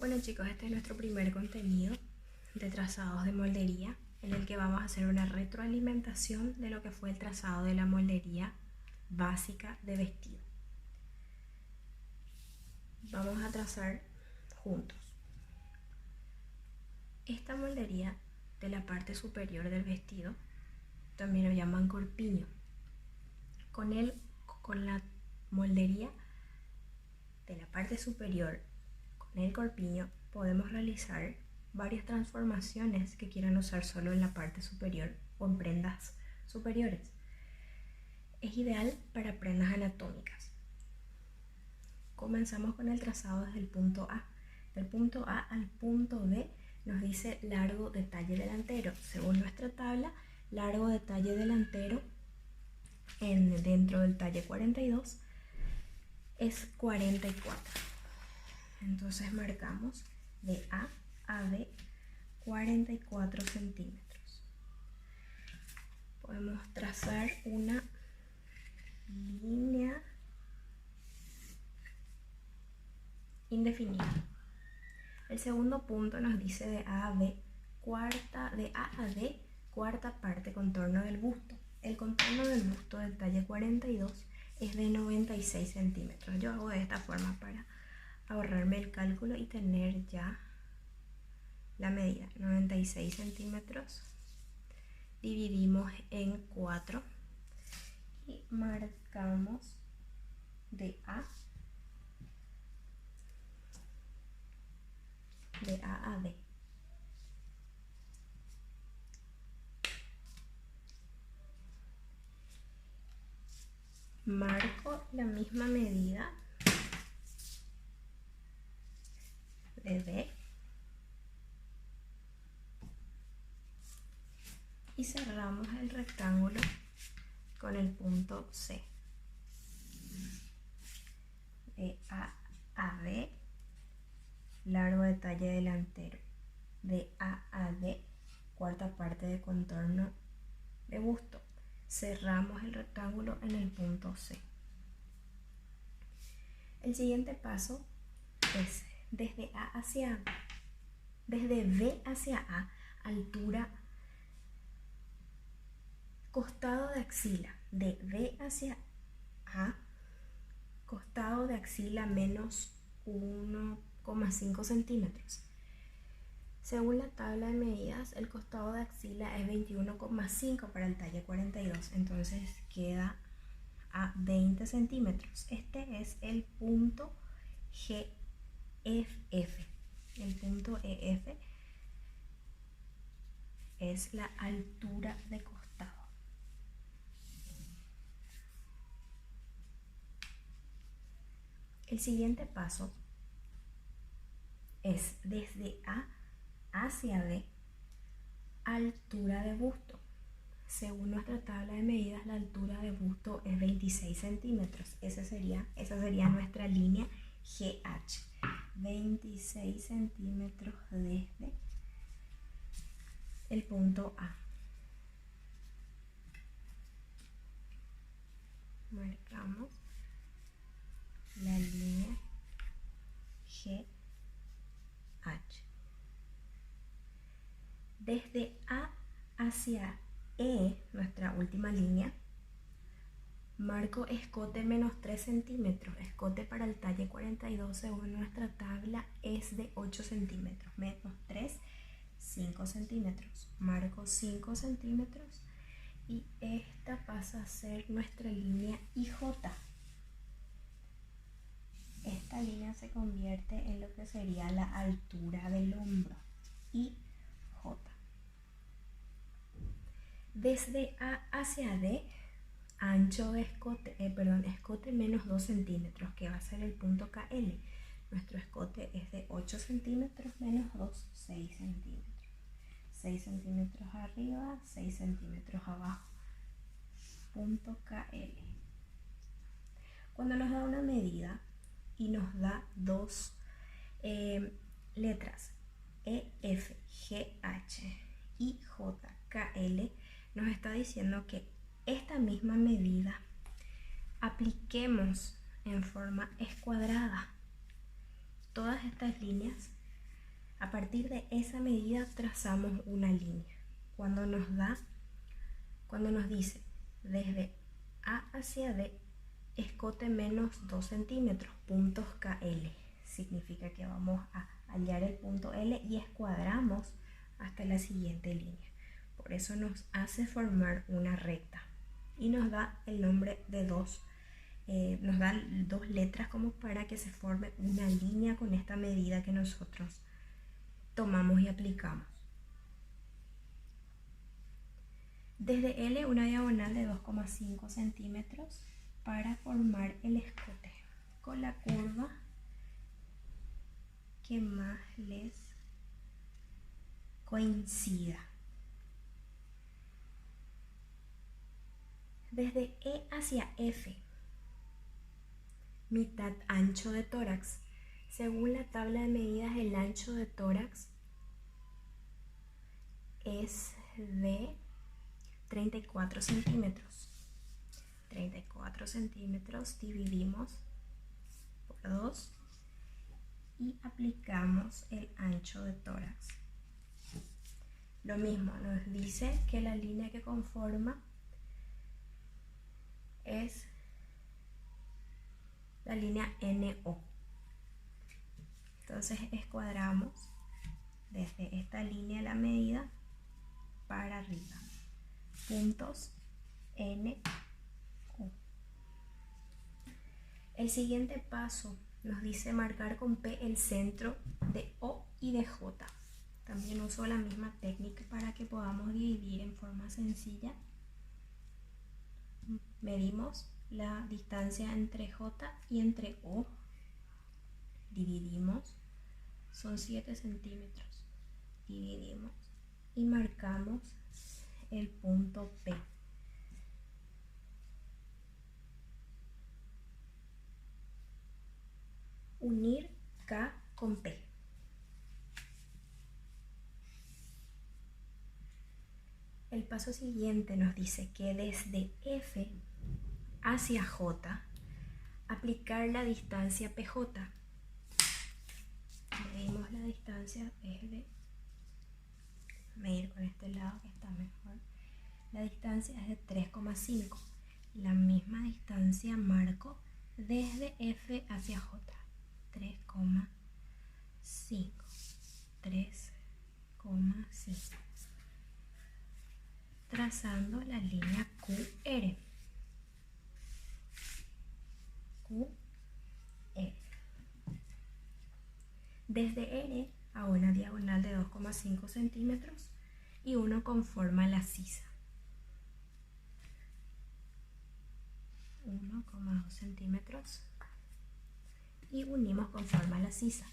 Bueno chicos, este es nuestro primer contenido de trazados de moldería, en el que vamos a hacer una retroalimentación de lo que fue el trazado de la moldería básica de vestido. Vamos a trazar juntos. Esta moldería de la parte superior del vestido también lo llaman corpiño. Con la moldería de la parte superior, con el corpiño, podemos realizar varias transformaciones que quieran usar solo en la parte superior o en prendas superiores. Es ideal para prendas anatómicas. Comenzamos con el trazado desde el punto A. Del punto A al punto B nos dice largo de talle delantero. Según nuestra tabla, largo de talle delantero dentro del talle 42 es 44. Entonces marcamos de A a B 44 centímetros. Podemos trazar una línea indefinida. El segundo punto nos dice de A a B, cuarta parte contorno del busto. El contorno del busto del talle 42 es de 96 centímetros. Yo hago de esta forma para ahorrarme el cálculo y tener ya la medida. 96 centímetros. Dividimos en 4 y marcamos de A a B. Marco la misma medida de B y cerramos el rectángulo con el punto C. De A a B, largo de talle delantero. De A a D, cuarta parte de contorno de busto. Cerramos el rectángulo en el punto C. El siguiente paso es desde B hacia A, altura, costado de axila. De B hacia A, costado de axila menos 1,5 centímetros. Según la tabla de medidas, el costado de axila es 21,5 para el talle 42, entonces queda a 20 centímetros. Este es el punto GF. El punto EF es la altura de costado. El siguiente paso es desde A hacia B, altura de busto. Según nuestra tabla de medidas, la altura de busto es 26 centímetros. Esa sería nuestra línea GH. 26 centímetros desde el punto A. Marcamos la línea GH. Desde A hacia E, nuestra última línea, marco escote menos 3 centímetros. Escote para el talle 42 según nuestra tabla es de 8 centímetros. Menos 3, 5 centímetros. Marco 5 centímetros y esta pasa a ser nuestra línea IJ. Esta línea se convierte en lo que sería la altura del hombro, IJ. Desde A hacia D, ancho de escote, escote menos 2 centímetros, que va a ser el punto KL. Nuestro escote es de 8 centímetros menos 2, 6 centímetros. 6 centímetros arriba, 6 centímetros abajo. Punto KL. Cuando nos da una medida y nos da dos letras, EF, GH y JKL, nos está diciendo que esta misma medida apliquemos en forma escuadrada. Todas estas líneas A partir de esa medida trazamos una línea. Cuando nos dice desde A hacia D, escote menos 2 centímetros, puntos KL. Significa que vamos a hallar el punto L y escuadramos hasta la siguiente línea. Por eso nos hace formar una recta y nos da el nombre de nos da dos letras como para que se forme una línea con esta medida que nosotros tomamos y aplicamos. Desde L una diagonal de 2,5 centímetros para formar el escote con la curva que más les coincida. Desde E hacia F, mitad ancho de tórax. Según la tabla de medidas, el ancho de tórax es de 34 centímetros. 34 centímetros dividimos por 2 y aplicamos el ancho de tórax. Lo mismo, nos dice que la línea que conforma es la línea NO. Entonces escuadramos desde esta línea la medida para arriba. Puntos NO. El siguiente paso nos dice marcar con P el centro de O y de J. También uso la misma técnica para que podamos dividir en forma sencilla. Medimos la distancia entre J y entre O. Dividimos, son 7 centímetros. Dividimos y marcamos el punto P. Unir K con P. El paso siguiente nos dice que desde F hacia J aplicar la distancia PJ. Medimos la distancia desde, medir con este lado que está mejor. La distancia es de 3,5. La misma distancia marco desde F hacia J. 3,5. 3,5. Trazando la línea QR. QR. Desde R a una diagonal de 2,5 centímetros y uno conforma la sisa. 1,2 centímetros y unimos conforma la sisa,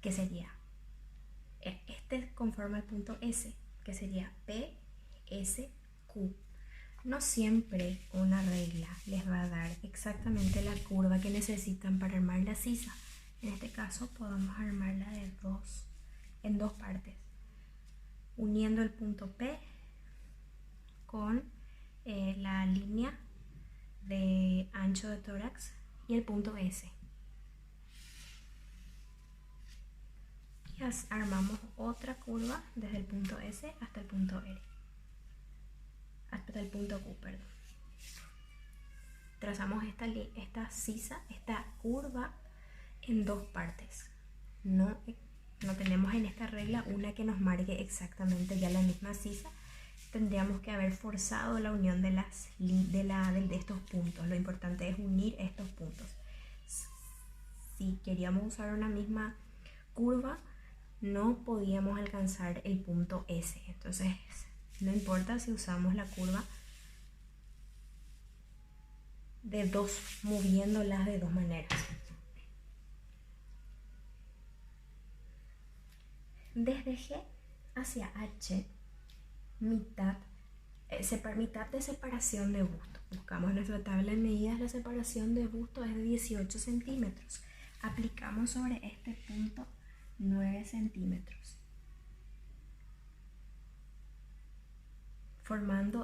que sería, este conforma el punto S, que sería P, S, Q. No siempre una regla les va a dar exactamente la curva que necesitan para armar la sisa. En este caso podemos armarla en dos partes, uniendo el punto P con la línea de ancho de tórax y el punto S. Y armamos otra curva desde el punto S hasta el punto R. Hasta el punto Q, perdón. Trazamos esta sisa, esta curva en dos partes. No tenemos en esta regla una que nos marque exactamente ya la misma sisa. Tendríamos que haber forzado la unión de estos puntos. Lo importante es unir estos puntos. Si queríamos usar una misma curva, no podíamos alcanzar el punto S. Entonces, no importa si usamos la curva moviéndolas de dos maneras. Desde G hacia H, mitad de separación de busto. Buscamos nuestra tabla de medidas, la separación de busto es de 18 centímetros. Aplicamos sobre este punto 9 centímetros.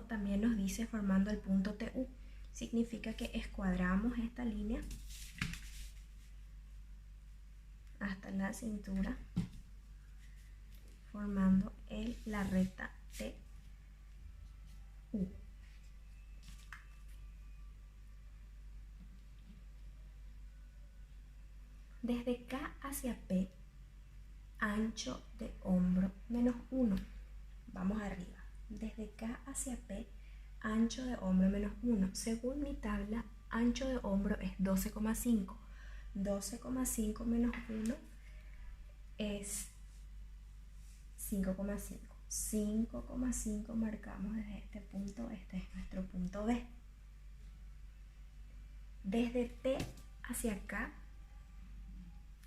También nos dice formando el punto TU. Significa que escuadramos esta línea hasta la cintura formando la recta de U. Desde K hacia P, ancho de hombro menos 1. Vamos arriba. Desde K hacia P, ancho de hombro menos 1. Según mi tabla, ancho de hombro es 12,5. 12,5 menos 1 es 5,5. 5,5 marcamos desde este punto. Este es nuestro punto B. Desde P hacia acá,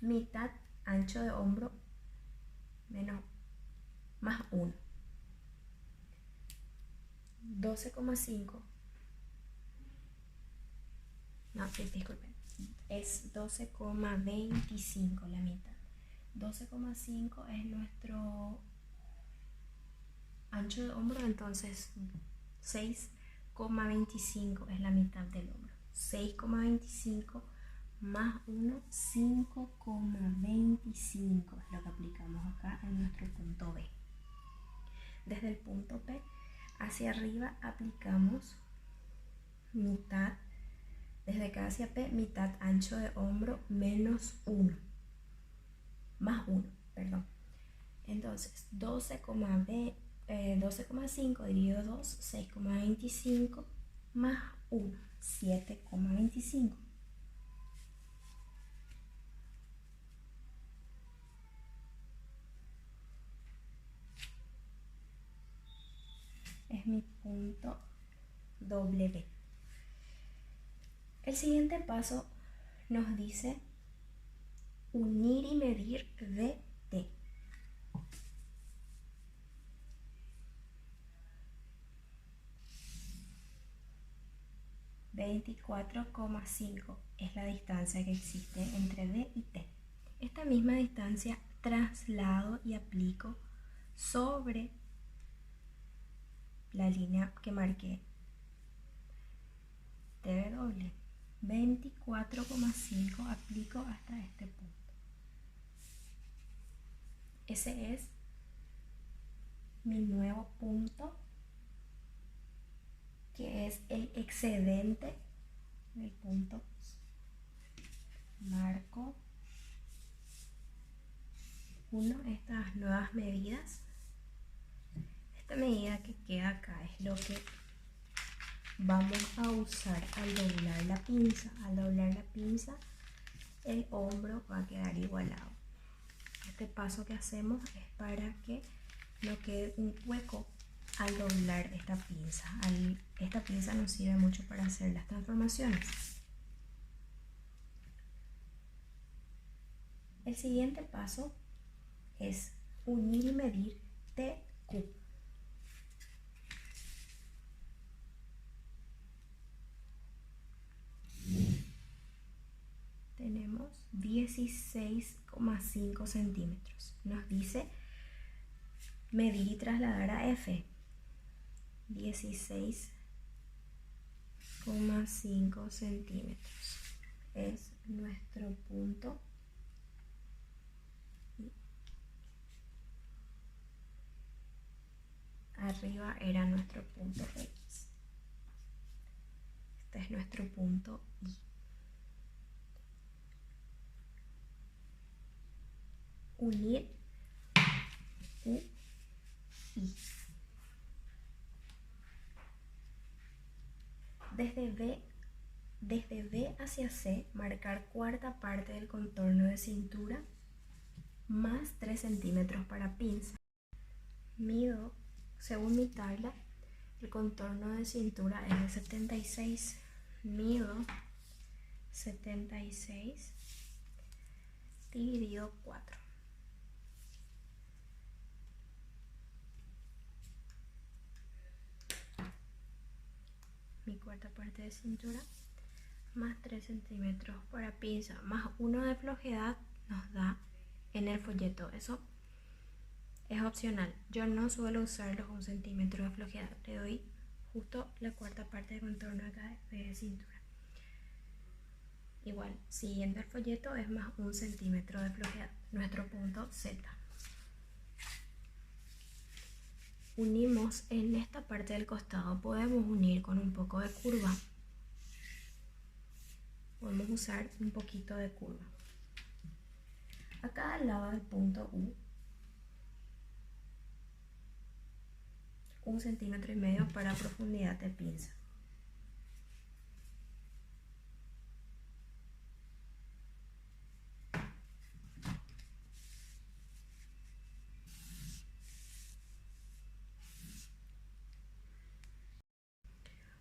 mitad ancho de hombro menos más 1. 12,5. No, disculpen. Es 12,25 la mitad. 12,5 es nuestro ancho de hombro, entonces 6,25 es la mitad del hombro. 6,25 más 1, 5,25 es lo que aplicamos acá en nuestro punto B. Desde el punto P hacia arriba aplicamos mitad, desde acá hacia P, mitad ancho de hombro menos 1, más 1, perdón. Entonces 12,5 dividido 2, 6,25 más 1, 7,25. Es mi punto W. El siguiente paso nos dice unir y medir DT. 24,5 es la distancia que existe entre D y T. Esta misma distancia traslado y aplico sobre la línea que marqué TW. 24,5 aplico hasta este punto. Ese es mi nuevo punto, que es el excedente del punto. Marco 1, estas nuevas medidas. Esta medida que queda acá es lo que vamos a usar al doblar la pinza. Al doblar la pinza, el hombro va a quedar igualado. Este paso que hacemos es para que no quede un hueco al doblar esta pinza. Esta pinza nos sirve mucho para hacer las transformaciones. El siguiente paso es unir y medir TQ. Tenemos 16,5 centímetros. Nos dice medir y trasladar a F. 16,5 centímetros es nuestro punto. Arriba era nuestro punto X. Este es nuestro punto Y. Unir U, I. Desde B hacia C, marcar cuarta parte del contorno de cintura más 3 centímetros para pinza. Mido, según mi tabla, el contorno de cintura es de 76. Mido 76 dividido 4. Mi cuarta parte de cintura más 3 centímetros para pinza más 1 de flojedad nos da en el folleto. Eso es opcional. Yo no suelo usar los 1 centímetro de flojedad. Le doy justo la cuarta parte de contorno acá de cintura. Igual, siguiendo el folleto es más 1 centímetro de flojedad. Nuestro punto Z. unimos en esta parte del costado, podemos unir con un poco de curva. Podemos usar un poquito de curva. A cada lado del punto U, 1,5 centímetros para profundidad de pinza.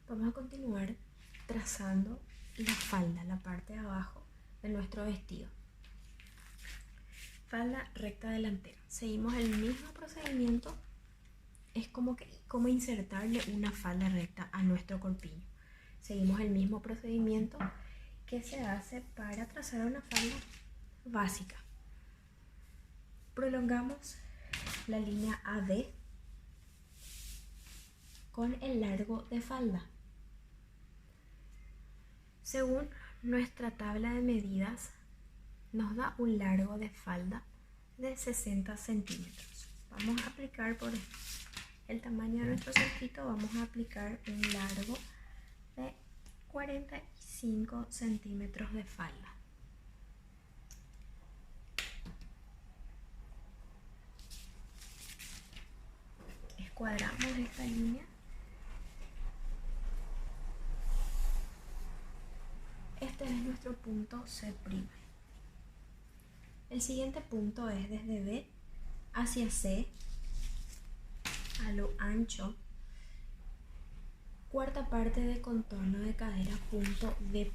Vamos a continuar trazando la falda, la parte de abajo de nuestro vestido. Falda recta delantera. Seguimos el mismo procedimiento. Es como insertarle una falda recta a nuestro corpiño. Seguimos el mismo procedimiento que se hace para trazar una falda básica. Prolongamos la línea AD con el largo de falda. Según nuestra tabla de medidas, nos da un largo de falda de 60 centímetros. Vamos a aplicar por el tamaño de nuestro cerquito, vamos a aplicar un largo de 45 centímetros de falda. Escuadramos esta línea. Este es nuestro punto C'. El siguiente punto es desde B hacia C, a lo ancho, cuarta parte de contorno de cadera, punto D'.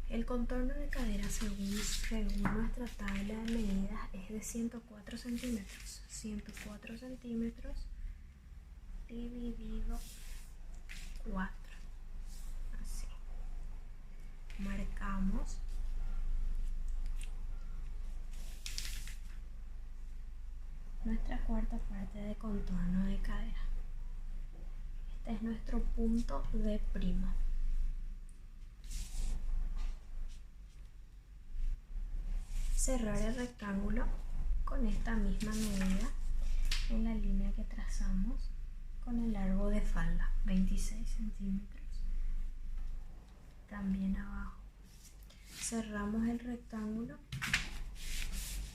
El contorno de cadera según nuestra tabla de medidas es de 104 centímetros. 104 centímetros dividido 4. Así. Marcamos. Nuestra cuarta parte de contorno de cadera. Este es nuestro punto D'. Cerrar el rectángulo con esta misma medida en la línea que trazamos con el largo de falda, 26 centímetros. También abajo. Cerramos el rectángulo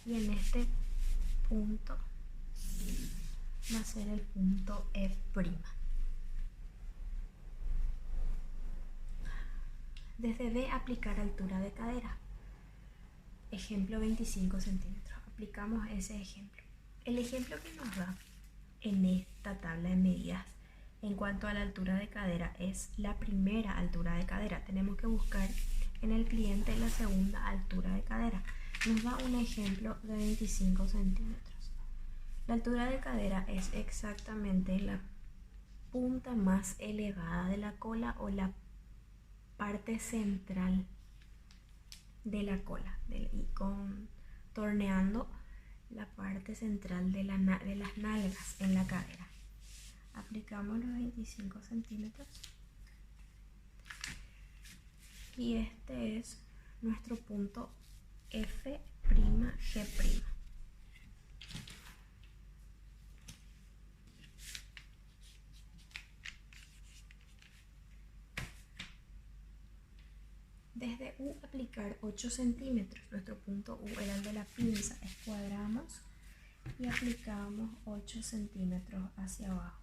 y en este punto va a ser el punto F'. Desde B aplicar altura de cadera. Ejemplo 25 centímetros. Aplicamos ese ejemplo. El ejemplo que nos da en esta tabla de medidas en cuanto a la altura de cadera es la primera altura de cadera. Tenemos que buscar en el cliente la segunda altura de cadera. Nos da un ejemplo de 25 centímetros. La altura de cadera es exactamente la punta más elevada de la cola o la parte central de la cola y contorneando la parte central de las nalgas en la cadera. Aplicamos los 25 centímetros y este es nuestro punto F', G'. Desde U aplicar 8 centímetros, nuestro punto U era el de la pinza, escuadramos y aplicamos 8 centímetros hacia abajo.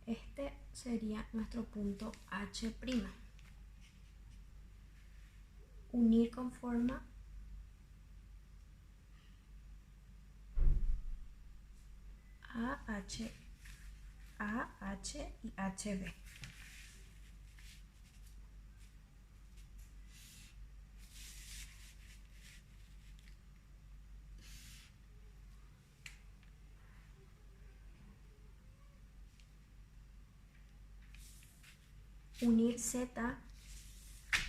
Este sería nuestro punto H'. Unir con forma AH y HB. Unir Z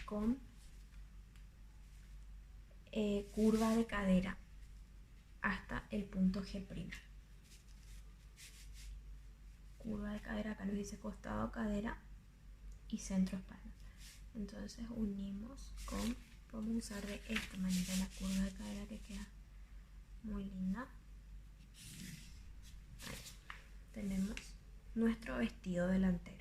con curva de cadera hasta el punto G'. Curva de cadera, acá nos dice costado cadera y centro espalda. Entonces unimos podemos usar de esta manera la curva de cadera que queda muy linda. nuestro vestido delantero.